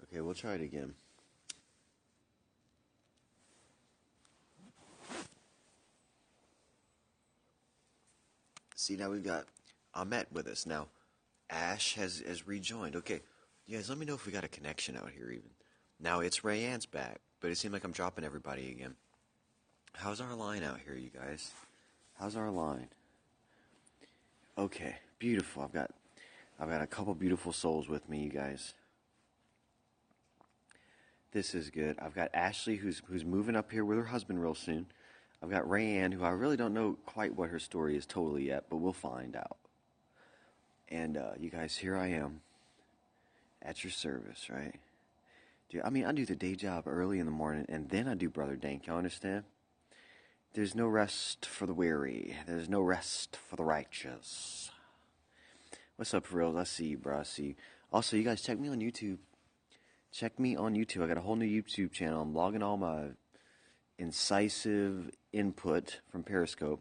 Okay, we'll try it again. See, now we've got Ahmet with us. Now, Ash has rejoined. Okay, you guys, let me know if we got a connection out here even. Now, it's Rayanne's back, but it seemed like I'm dropping everybody again. How's our line out here, you guys? How's our line? Okay, beautiful. I've got a couple beautiful souls with me, you guys. This is good. I've got Ashley, who's moving up here with her husband real soon. I've got Rayanne, who I really don't know quite what her story is totally yet, but we'll find out. And you guys, here I am at your service, right? Dude, I mean, I do the day job early in the morning, and then I do Brother Dank. Y'all understand? There's no rest for the weary. There's no rest for the righteous. What's up, for real? I see you, bro. I see you. Also, you guys, check me on YouTube. Check me on YouTube. I got a whole new YouTube channel. I'm logging all my incisive input from Periscope.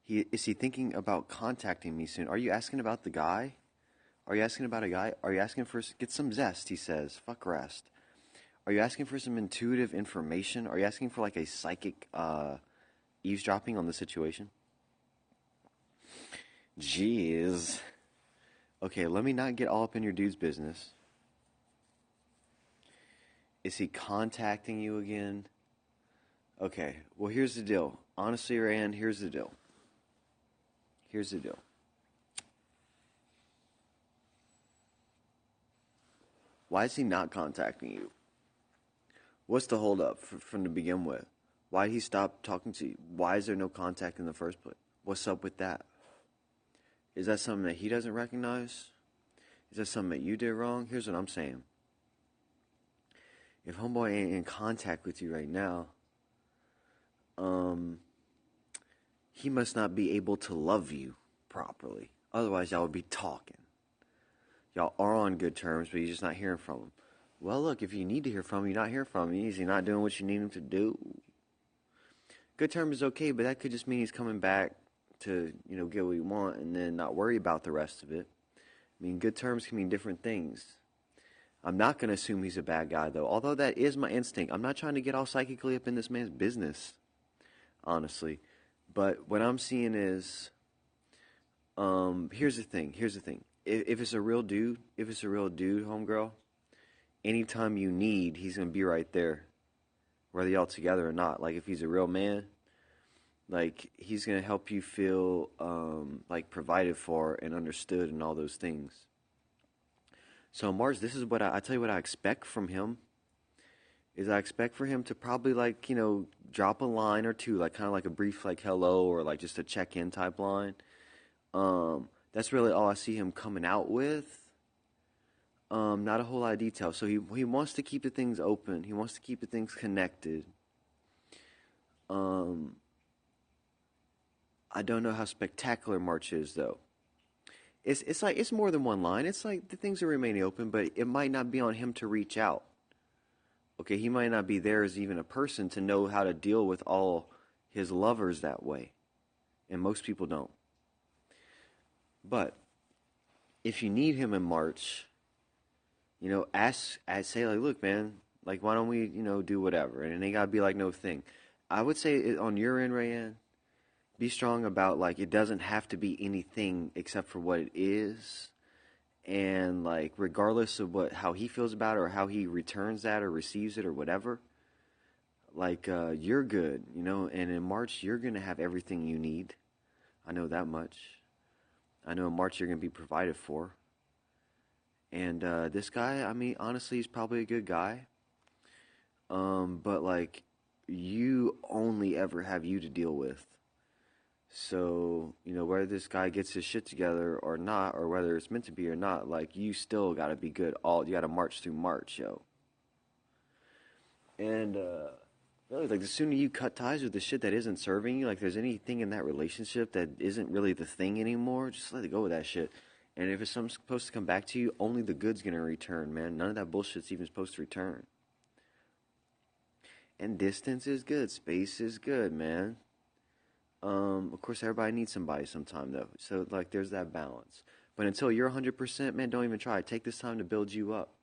Is he thinking about contacting me soon? Are you asking about the guy? Are you asking about a guy? Are you asking for... Get some zest, he says. Fuck rest. Are you asking for some intuitive information? Are you asking for like a psychic eavesdropping on the situation? Jeez. Okay, let me not get all up in your dude's business. Is he contacting you again? Okay, well, here's the deal. Honestly, Rand, here's the deal. Here's the deal. Why is he not contacting you? What's the holdup from to begin with? Why did he stop talking to you? Why is there no contact in the first place? What's up with that? Is that something that he doesn't recognize? Is that something that you did wrong? Here's what I'm saying. If homeboy ain't in contact with you right now, he must not be able to love you properly. Otherwise, y'all would be talking. Y'all are on good terms, but you're just not hearing from him. Well, look, if you need to hear from him, you're not hearing from him. Is he not doing what you need him to do? Good terms is okay, but that could just mean he's coming back to, get what he want and then not worry about the rest of it. I mean, good terms can mean different things. I'm not going to assume he's a bad guy, though. Although that is my instinct. I'm not trying to get all psychically up in this man's business, honestly. But what I'm seeing is, here's the thing. If it's a real dude, homegirl, anytime you need, he's going to be right there, whether y'all together or not. Like, if he's a real man, like, he's going to help you feel, like, provided for and understood and all those things. So, Mars, this is what I tell you what I expect from him, is I expect for him to probably, like, drop a line or two, like, kind of like a brief, like, hello, or, like, just a check-in type line. That's really all I see him coming out with. Not a whole lot of detail. So he wants to keep the things open. He wants to keep the things connected. I don't know how spectacular March is, though. It's like it's more than one line. It's like the things are remaining open, but it might not be on him to reach out. Okay, he might not be there as even a person to know how to deal with all his lovers that way, and most people don't. But if you need him in March, say like, look, man, like, why don't we, do whatever, and it gotta be like no thing. I would say on your end, Rayanne, be strong about, like, it doesn't have to be anything except for what it is. And, like, regardless of how he feels about it or how he returns that or receives it or whatever, like, you're good, and in March, you're going to have everything you need. I know that much. I know in March you're going to be provided for. And this guy, I mean, honestly, he's probably a good guy. But, like, you only ever have you to deal with. So, whether this guy gets his shit together or not, or whether it's meant to be or not, like, you still got to be good. You got to march through March, yo. And, really, like, the sooner you cut ties with the shit that isn't serving you, like, there's anything in that relationship that isn't really the thing anymore, just let it go with that shit. And if it's something supposed to come back to you, only the good's going to return, man. None of that bullshit's even supposed to return. And distance is good. Space is good, man. Of course, everybody needs somebody sometime, though. So, like, there's that balance. But until you're 100%, man, don't even try. Take this time to build you up.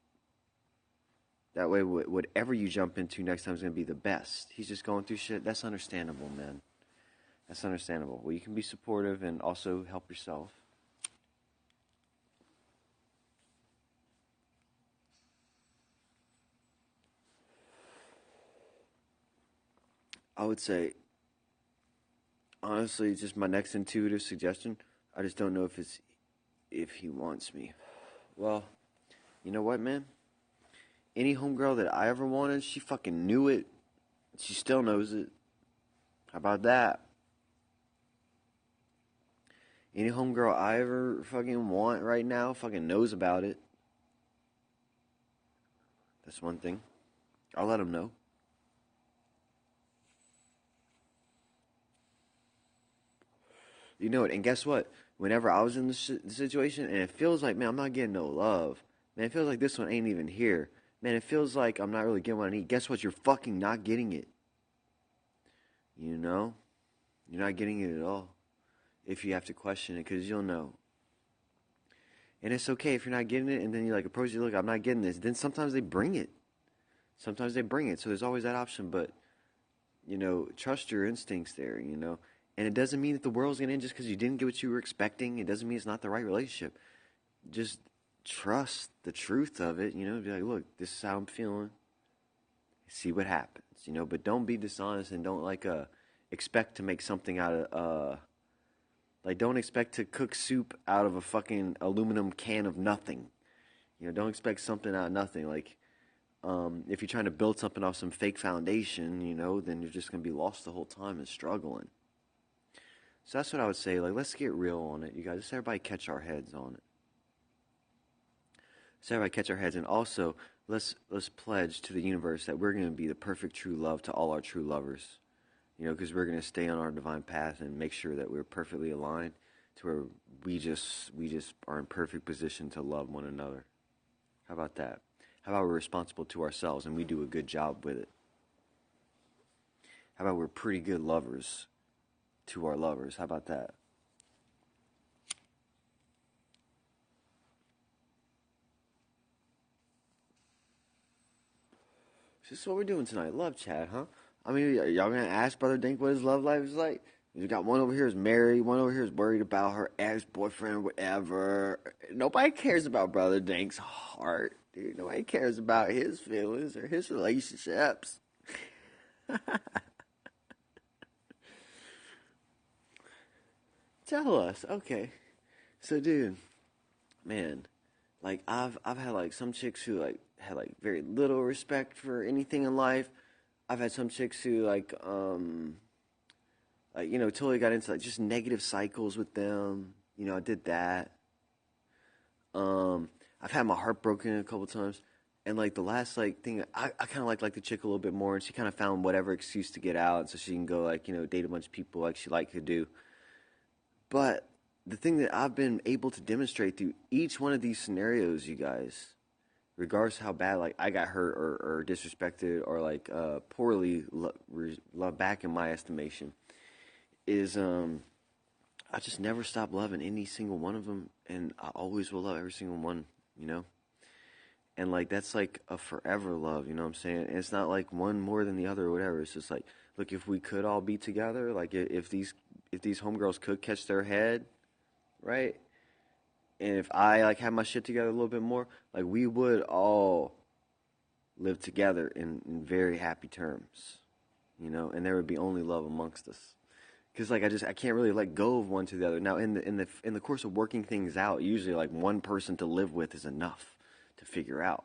That way, whatever you jump into next time is going to be the best. He's just going through shit. That's understandable, man. That's understandable. Well, you can be supportive and also help yourself. I would say, honestly, just my next intuitive suggestion. I just don't know if he wants me. Well, you know what, man? Any homegirl that I ever wanted, she fucking knew it. She still knows it. How about that? Any homegirl I ever fucking want right now fucking knows about it. That's one thing. I'll let them know. You know it. And guess what? Whenever I was in the situation, and it feels like, man, I'm not getting no love. Man, it feels like this one ain't even here. Man, it feels like I'm not really getting what I need. Guess what? You're fucking not getting it. You know? You're not getting it at all. If you have to question it, because you'll know. And it's okay if you're not getting it, and then you like approach it, look, I'm not getting this. Then sometimes they bring it. Sometimes they bring it. So there's always that option, but, you know, trust your instincts there, you know. And it doesn't mean that the world's going to end just because you didn't get what you were expecting. It doesn't mean it's not the right relationship. Just trust the truth of it, you know. Be like, look, this is how I'm feeling. See what happens, you know. But don't be dishonest and don't, like, expect to make something out of, like, don't expect to cook soup out of a fucking aluminum can of nothing. You know, don't expect something out of nothing. Like, if you're trying to build something off some fake foundation, you know, then you're just going to be lost the whole time and struggling. So that's what I would say. Like, let's get real on it, you guys. Let's everybody catch our heads on it. Let's everybody catch our heads. And also, let's pledge to the universe that we're going to be the perfect true love to all our true lovers. You know, because we're going to stay on our divine path and make sure that we're perfectly aligned to where we just are in perfect position to love one another. How about that? How about we're responsible to ourselves and we do a good job with it? How about we're pretty good lovers to our lovers? How about that? This is what we're doing tonight. Love chat, huh? I mean, y'all gonna ask Brother Dink what his love life is like? You got one over here is married, one over here is worried about her ex-boyfriend, whatever. Nobody cares about Brother Dink's heart, dude. Nobody cares about his feelings or his relationships. Tell us, okay. So, dude, man, like I've had like some chicks who like had like very little respect for anything in life. I've had some chicks who like you know totally got into like just negative cycles with them. You know, I did that. I've had my heart broken a couple times, and like the last like thing, I kind of like the chick a little bit more, and she kind of found whatever excuse to get out, so she can go like you know date a bunch of people like she like to do. But the thing that I've been able to demonstrate through each one of these scenarios, you guys, regardless of how bad like I got hurt or disrespected or like poorly loved back in my estimation, is I just never stop loving any single one of them, and I always will love every single one, you know. And like that's like a forever love, you know what I'm saying? And it's not like one more than the other or whatever. It's just like, look, if we could all be together, like if these homegirls could catch their head, right? And if I like had my shit together a little bit more, like we would all live together in very happy terms, you know, and there would be only love amongst us. Because like I can't really let go of one to the other. Now in the course of working things out, usually like one person to live with is enough to figure out.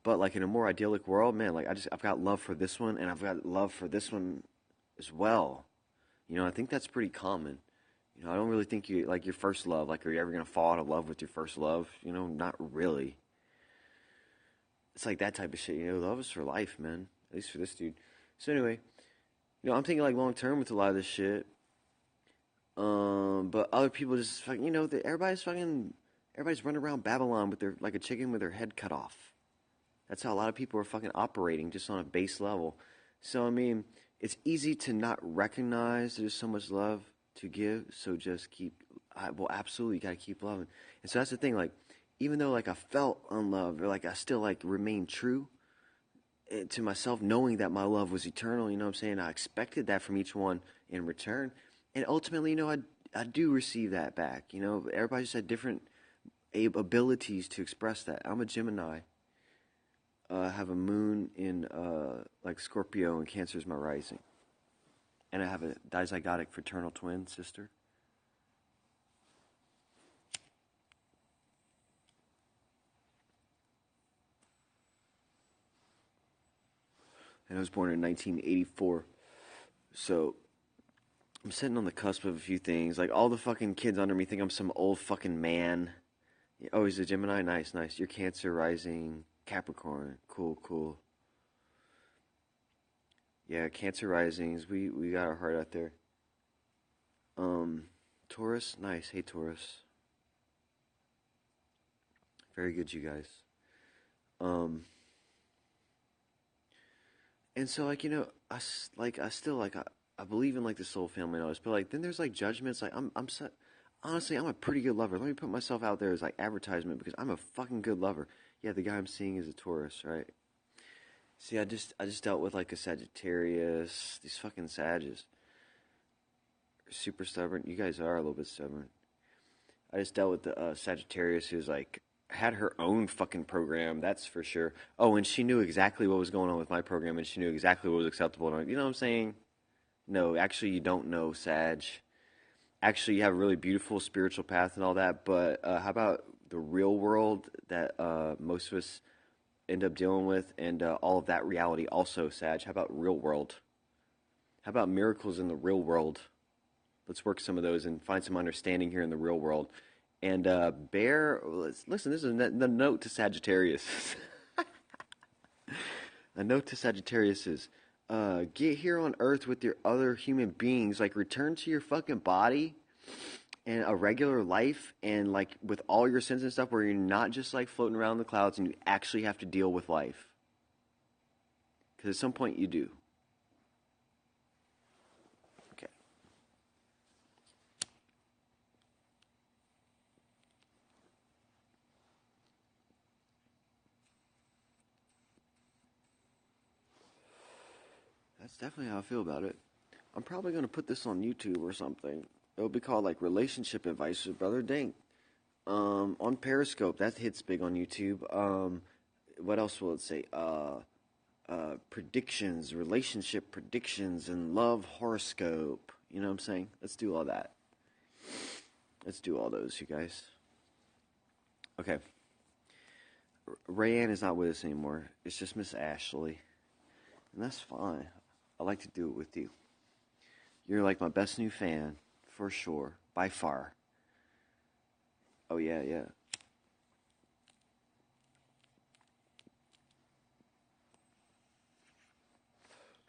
But like in a more idyllic world, man, like I've got love for this one and I've got love for this one as well. You know, I think that's pretty common. You know, I don't really think you like your first love. Like, are you ever gonna fall out of love with your first love? You know, not really. It's like that type of shit. You know, love is for life, man. At least for this dude. So anyway, you know, I'm thinking like long term with a lot of this shit. But other people just fucking, you know, everybody's running around Babylon with their like a chicken with their head cut off. That's how a lot of people are fucking operating just on a base level. So I mean, it's easy to not recognize there's so much love to give. So just well, absolutely, you gotta keep loving. And so that's the thing. Like, even though like I felt unloved or like I still like remain true, to myself, knowing that my love was eternal. You know what I'm saying? I expected that from each one in return, and ultimately, I do receive that back. Everybody just had different abilities to express that. I'm a Gemini. I have a moon in like Scorpio, and Cancer is my rising, and I have a dizygotic fraternal twin sister. And I was born in 1984. So I'm sitting on the cusp of a few things. Like, all the fucking kids under me think I'm some old fucking man. Oh, he's a Gemini? Nice, nice. You're Cancer rising Capricorn. Cool, cool. Yeah, Cancer risings. We got our heart out there. Taurus? Nice. Hey, Taurus. Very good, you guys. And so, like, I believe in, like, the soul family and all this, but, like, then there's, like, judgments. Like, honestly, I'm a pretty good lover. Let me put myself out there as, like, advertisement, because I'm a fucking good lover. Yeah, the guy I'm seeing is a Taurus, right? See, I just dealt with, like, a Sagittarius. These fucking Sages are super stubborn. You guys are a little bit stubborn. I just dealt with the Sagittarius, who's, like, had her own fucking program, that's for sure. Oh, and she knew exactly what was going on with my program, and she knew exactly what was acceptable. You know what I'm saying? No, actually, you don't know, Sag. Actually, you have a really beautiful spiritual path and all that, but how about the real world that most of us end up dealing with, and all of that reality also, Sag? How about real world? How about miracles in the real world? Let's work some of those and find some understanding here in the real world. And Bear, listen, this is the note to Sagittarius. A note to Sagittarius is, get here on Earth with your other human beings. Like, return to your fucking body and a regular life, and, like, with all your sins and stuff, where you're not just, like, floating around the clouds and you actually have to deal with life. Because at some point you do. Okay. That's definitely how I feel about it. I'm probably going to put this on YouTube or something. It'll be called, like, Relationship Advice with Brother Dink. On Periscope, that hits big on YouTube. What else will it say? Predictions, relationship predictions, and love horoscope. You know what I'm saying? Let's do all that. Let's do all those, you guys. Okay. Rayanne is not with us anymore. It's just Miss Ashley. And that's fine. I like to do it with you. You're like my best new fan, for sure. By far. Oh, yeah, yeah.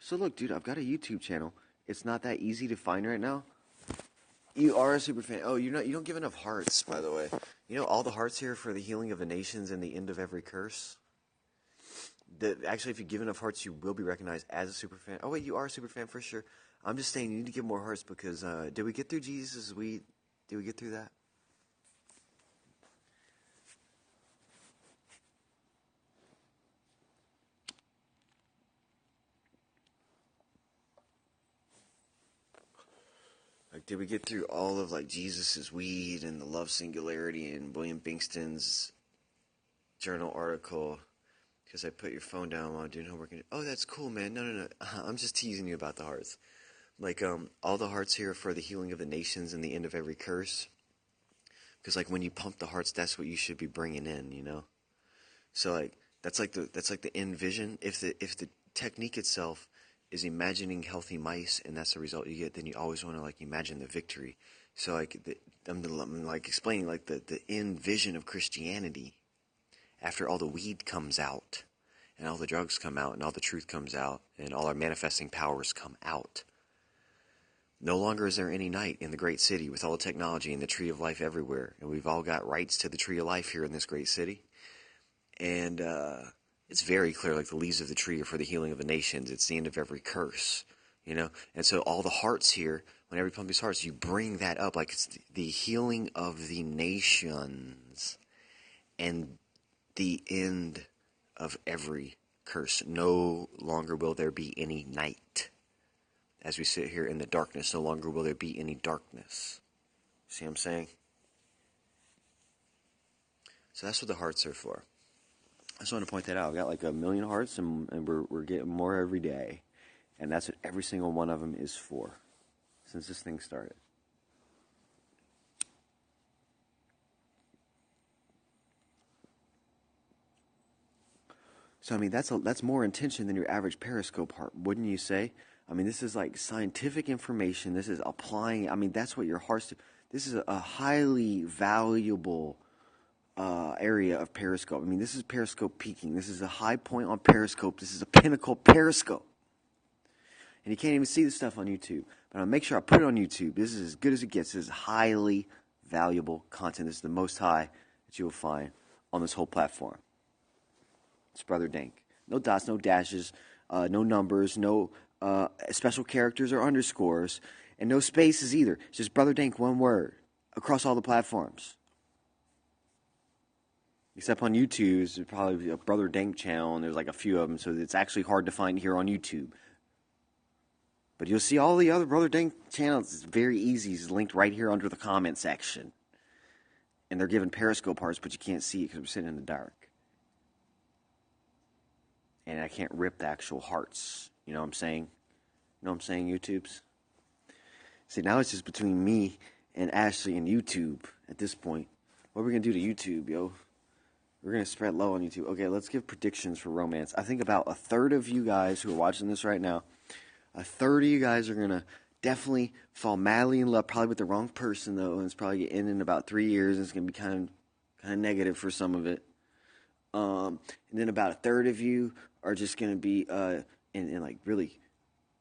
So look, dude, I've got a YouTube channel. It's not that easy to find right now. You are a super fan. Oh, you don't give enough hearts, by the way. You know, all the hearts here for the healing of the nations and the end of every curse. Actually, if you give enough hearts, you will be recognized as a super fan. Oh, wait, you are a super fan for sure. I'm just saying you need to give more hearts, because did we get through Jesus? Did we get through that? Like, did we get through all of, like, Jesus's weed and the love singularity and William Bingston's journal article? Because I put your phone down while I'm doing homework. Oh, that's cool, man. No. I'm just teasing you about the hearts. Like, all the hearts here for the healing of the nations and the end of every curse. Because, like, when you pump the hearts, that's what you should be bringing in, you know? So, like, that's like the end vision. If the technique itself is imagining healthy mice, and that's the result you get, then you always want to, like, imagine the victory. So, like, I'm like explaining, like, the end vision of Christianity after all the weed comes out, and all the drugs come out, and all the truth comes out, and all our manifesting powers come out. No longer is there any night in the great city with all the technology and the tree of life everywhere, and we've all got rights to the tree of life here in this great city. And it's very clear, like, the leaves of the tree are for the healing of the nations. It's the end of every curse, you know? And so all the hearts here, whenever you pump these hearts, you bring that up, like, it's the healing of the nations and the end of every curse. No longer will there be any night. As we sit here in the darkness, no longer will there be any darkness. See what I'm saying? So that's what the hearts are for. I just want to point that out. I've got like 1 million hearts, and we're getting more every day. And that's what every single one of them is for, since this thing started. So, I mean, that's more intention than your average Periscope heart, wouldn't you say? I mean, this is like scientific information. This is applying. I mean, that's what your heart's do. This is a highly valuable area of Periscope. I mean, this is Periscope peaking. This is a high point on Periscope. This is a pinnacle Periscope. And you can't even see this stuff on YouTube. But I'll make sure I put it on YouTube. This is as good as it gets. This is highly valuable content. This is the most high that you will find on this whole platform. It's Brother Dank. No dots, no dashes, no numbers, no special characters or underscores, and no spaces either. It's just Brother Dank, one word, across all the platforms. Except on YouTube, there's probably a Brother Dank channel, and there's like a few of them, so it's actually hard to find here on YouTube. But you'll see all the other Brother Dank channels. It's very easy. It's linked right here under the comment section. And they're giving Periscope hearts, but you can't see it because we're sitting in the dark. And I can't rip the actual hearts. You know what I'm saying? You know what I'm saying, YouTubes? See, now it's just between me and Ashley and YouTube at this point. What are we going to do to YouTube, yo? We're going to spread low on YouTube. Okay, let's give predictions for romance. I think about a third of you guys who are watching this right now, a third of you guys are going to definitely fall madly in love, probably with the wrong person, though, and it's probably going to end in about 3 years, and it's going to be kind of negative for some of it. And then about a third of you are just going to be in like really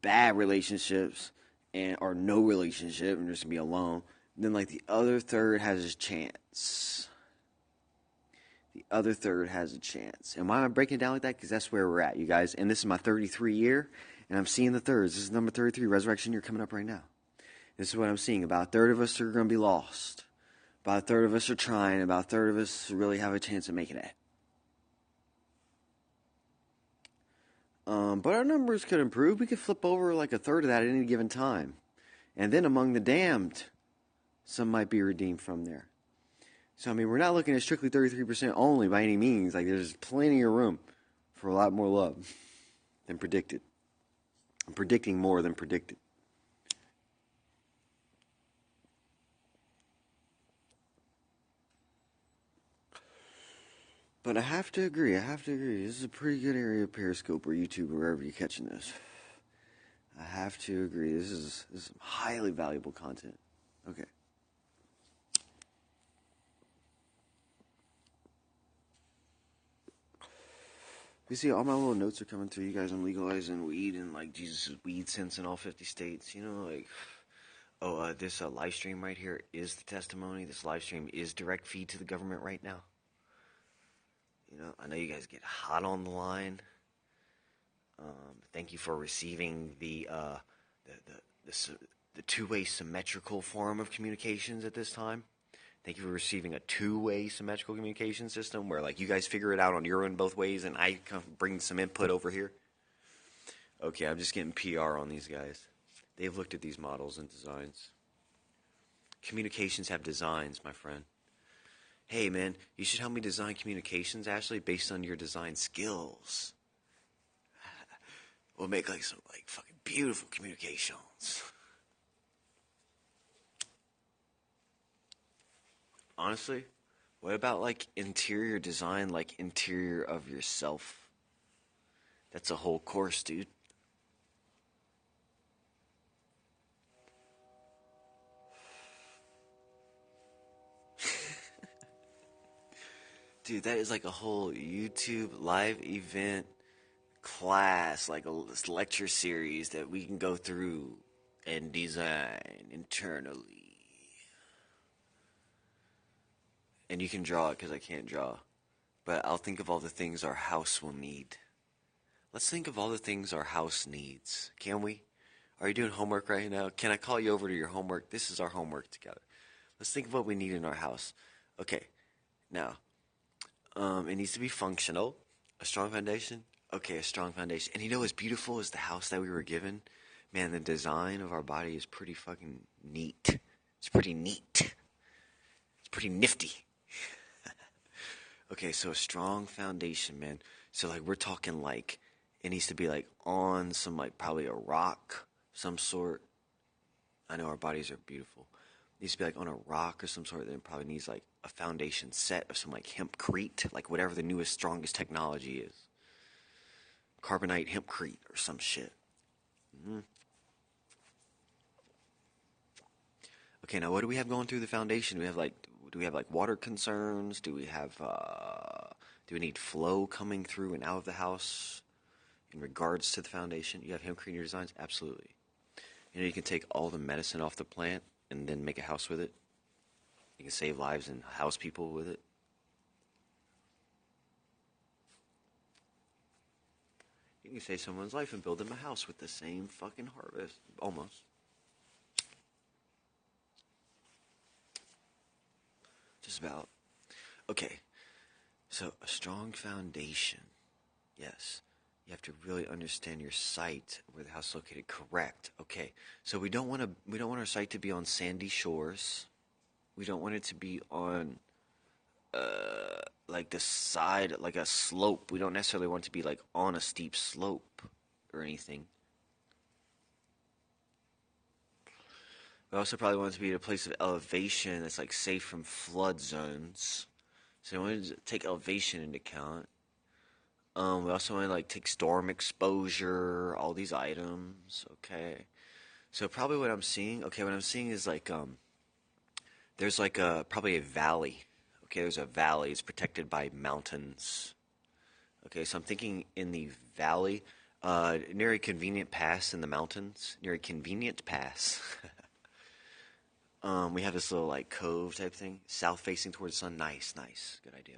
bad relationships or no relationship and just going to be alone. And then like the other third has a chance. The other third has a chance. And why am I breaking it down like that? Because that's where we're at, you guys. And this is my 33 year, and I'm seeing the thirds. This is number 33, Resurrection Year, coming up right now. This is what I'm seeing. About a third of us are going to be lost. About a third of us are trying. About a third of us really have a chance of making it. But our numbers could improve. We could flip over like a third of that at any given time. And then among the damned, some might be redeemed from there. So, I mean, we're not looking at strictly 33% only by any means. Like, there's plenty of room for a lot more love than predicted. I'm predicting more than predicted. But I have to agree. This is a pretty good area of Periscope or YouTube or wherever you're catching this. I have to agree. This is highly valuable content. Okay. You see, all my little notes are coming through. You guys, I'm legalizing weed and like Jesus' weed sense in all 50 states. You know, like, this live stream right here is the testimony. This live stream is direct feed to the government right now. You know, I know you guys get hot on the line. Thank you for receiving the two-way symmetrical form of communications at this time. Thank you for receiving a two-way symmetrical communication system where, like, you guys figure it out on your end both ways, and I bring some input over here. Okay, I'm just getting PR on these guys. They've looked at these models and designs. Communications have designs, my friend. Hey, man, you should help me design communications, Ashley, based on your design skills. We'll make, like, some, like, fucking beautiful communications. Honestly, what about, like, interior design, like, interior of yourself? That's a whole course, dude. Dude, that is like a whole YouTube live event class, like a lecture series that we can go through and design internally. And you can draw it because I can't draw. But I'll think of all the things our house will need. Let's think of all the things our house needs. Can we? Are you doing homework right now? Can I call you over to your homework? This is our homework together. Let's think of what we need in our house. Okay, now, it needs to be functional, a strong foundation, Okay, a strong foundation. And you know, as beautiful as the house that we were given, man, the design of our body is pretty fucking neat. It's pretty neat. It's pretty nifty. Okay, so a strong foundation, man. So like we're talking like it needs to be like on some like probably a rock, some sort. I know our bodies are beautiful. It needs to be like on a rock or some sort. Then it probably needs like a foundation set of some like hempcrete, like whatever the newest, strongest technology is. Carbonite hempcrete or some shit. Mm. Okay, now what do we have going through the foundation? Do we have like water concerns? Do we need flow coming through and out of the house in regards to the foundation? You have hempcrete in your designs? Absolutely. You know, you can take all the medicine off the plant and then make a house with it. You can save lives and house people with it. You can save someone's life and build them a house with the same fucking harvest. Almost. Just about. Okay. So, a strong foundation. Yes. You have to really understand your site, where the house is located. Correct. Okay. So we don't want our site to be on sandy shores. We don't want it to be on like the side, like a slope. We don't necessarily want it to be like on a steep slope or anything. We also probably want it to be at a place of elevation that's like safe from flood zones. So we want to take elevation into account. We also want to like take storm exposure, all these items. Okay. So probably what I'm seeing, what I'm seeing is like there's like a probably a valley. Okay, there's a valley. It's protected by mountains. Okay, so I'm thinking in the valley, near a convenient pass in the mountains, near a convenient pass. We have this little like cove type thing, south facing towards the sun. Nice, nice, good idea.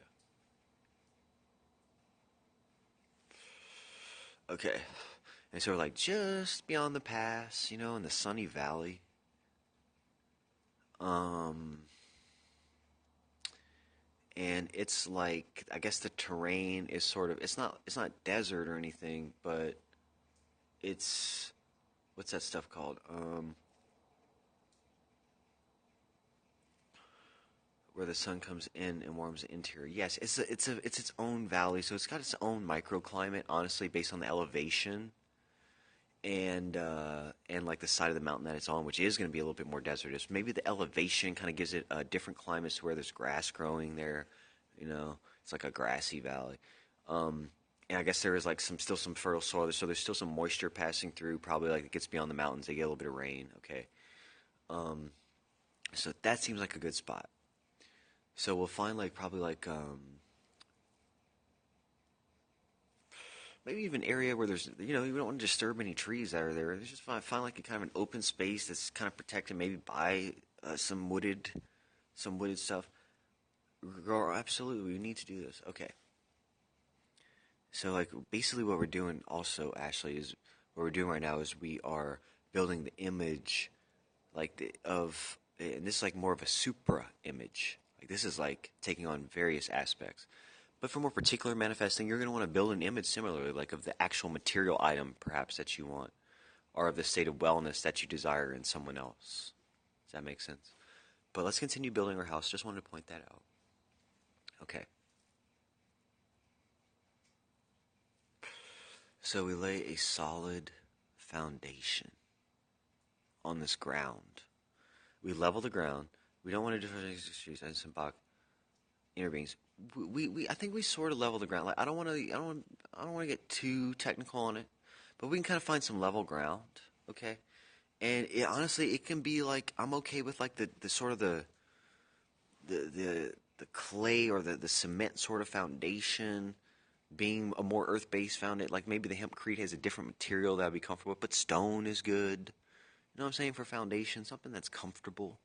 Okay, and so we're like just beyond the pass, you know, in the sunny valley. Um, and it's like I guess the terrain is sort of it's not desert or anything, but it's what's that stuff called? Where the sun comes in and warms the interior. Yes, it's its own valley, so it's got its own microclimate. Honestly, based on the elevation and like the side of the mountain that it's on, which is going to be a little bit more desertous. Maybe the elevation kind of gives it a different climate to where there's grass growing there. You know, it's like a grassy valley. Um, and I guess there is like still some fertile soil, so there's still some moisture passing through. Probably like it gets beyond the mountains, they get a little bit of rain. Okay, um, so that seems like a good spot. So we'll find like probably like maybe even an area where there's you don't want to disturb any trees that are there. Just find like a kind of an open space that's kind of protected maybe by some wooded stuff. Absolutely, we need to do this. Okay. So like basically what we're doing also, Ashley, is what we're doing right now is we are building the image and this is like more of a supra image. Like this is like taking on various aspects. But for more particular manifesting, you're going to want to build an image similarly, like of the actual material item perhaps that you want, or of the state of wellness that you desire in someone else. Does that make sense? But let's continue building our house. Just wanted to point that out. Okay. So we lay a solid foundation on this ground. We level the ground. We don't want to differentiate streets and symbolic inner beings. I think we sort of level the ground. Like I don't want to get too technical on it, but we can kind of find some level ground. Okay, and honestly, it can be like I'm okay with like the sort of the clay or the cement sort of foundation being a more earth-based foundation. Like maybe the hempcrete has a different material that I'd be comfortable with, but stone is good. You know what I'm saying, for foundation, something that's comfortable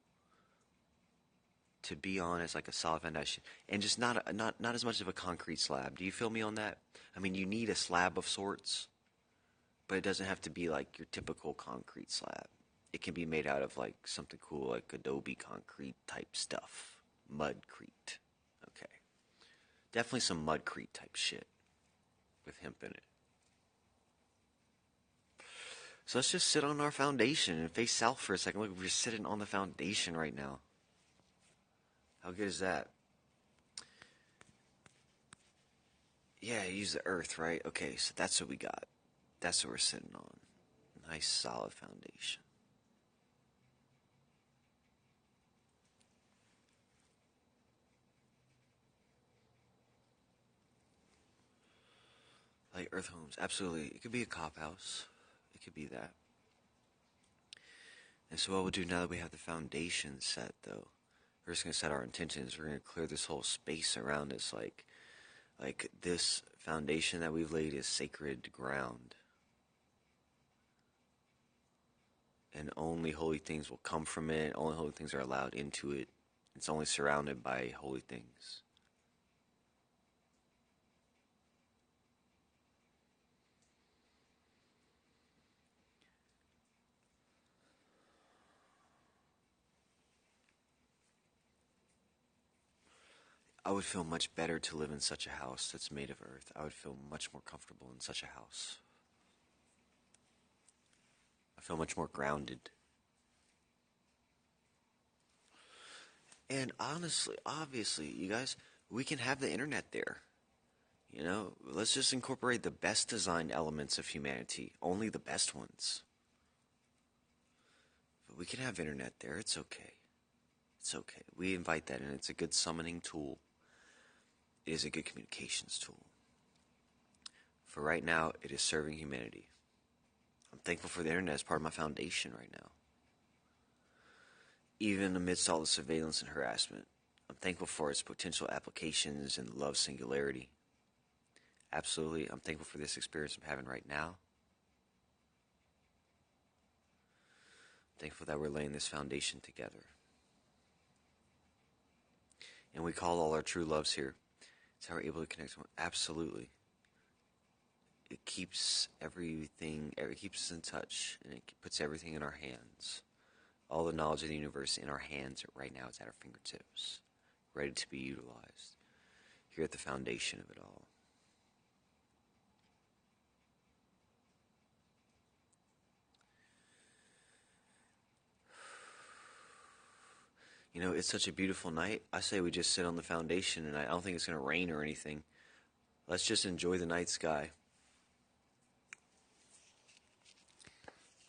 to be on as like a solid foundation, and just not as much of a concrete slab. Do you feel me on that? I mean, you need a slab of sorts, but it doesn't have to be like your typical concrete slab. It can be made out of like something cool, like adobe concrete type stuff, mudcrete. Okay, definitely some mudcrete type shit with hemp in it. So let's just sit on our foundation and face south for a second. Look, we're sitting on the foundation right now. How good is that? Yeah, use the earth, right? Okay, so that's what we got. That's what we're sitting on. Nice, solid foundation. Like Earth homes, absolutely. It could be a cop house. It could be that. And so what we'll do now that we have the foundation set, though, we're just gonna set our intentions. We're gonna clear this whole space around us, like this foundation that we've laid is sacred ground, and only holy things will come from it. Only holy things are allowed into it. It's only surrounded by holy things. I would feel much better to live in such a house that's made of earth. I would feel much more comfortable in such a house. I feel much more grounded. And honestly, obviously, you guys, we can have the internet there. You know, let's just incorporate the best designed elements of humanity, only the best ones. But we can have internet there, it's okay. It's okay. We invite that in. It's a good summoning tool. It is a good communications tool. For right now, it is serving humanity. I'm thankful for the internet as part of my foundation right now. Even amidst all the surveillance and harassment, I'm thankful for its potential applications in love singularity. Absolutely, I'm thankful for this experience I'm having right now. I'm thankful that we're laying this foundation together. And we call all our true loves here. It's how we're able to connect to one. Absolutely. It keeps everything, it keeps us in touch, and it puts everything in our hands. All the knowledge of the universe in our hands right now. It's at our fingertips, ready to be utilized. Here at the foundation of it all. You know, it's such a beautiful night. I say we just sit on the foundation, and I don't think it's going to rain or anything. Let's just enjoy the night sky.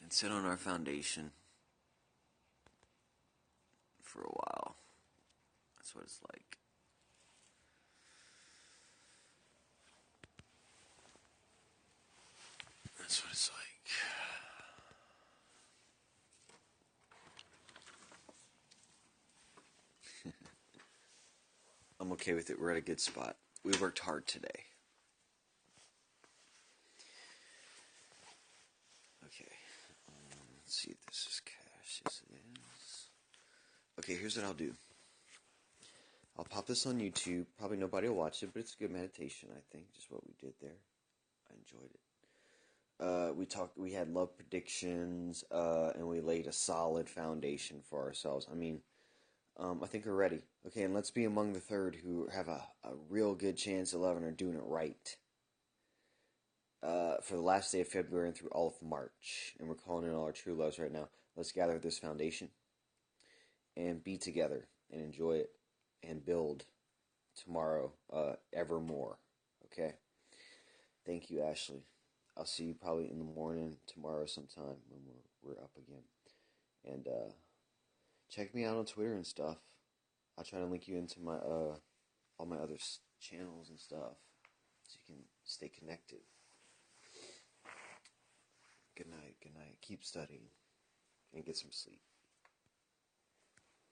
And sit on our foundation for a while. That's what it's like. That's what it's like. I'm okay with it. We're at a good spot. We worked hard today. Okay. Let's see if this is cash. Yes, it is. Okay, here's what I'll do. I'll pop this on YouTube. Probably nobody will watch it, but it's a good meditation, I think. Just what we did there. I enjoyed it. We had love predictions, and we laid a solid foundation for ourselves. I think we're ready. Okay, and let's be among the third who have a real good chance at loving or doing it right. For the last day of February and through all of March. And we're calling in all our true loves right now. Let's gather this foundation and be together and enjoy it and build tomorrow evermore. Okay? Thank you, Ashley. I'll see you probably in the morning tomorrow sometime when we're up again. And check me out on Twitter and stuff. I'll try to link you into my all my other channels and stuff so you can stay connected. Good night, good night. Keep studying and get some sleep.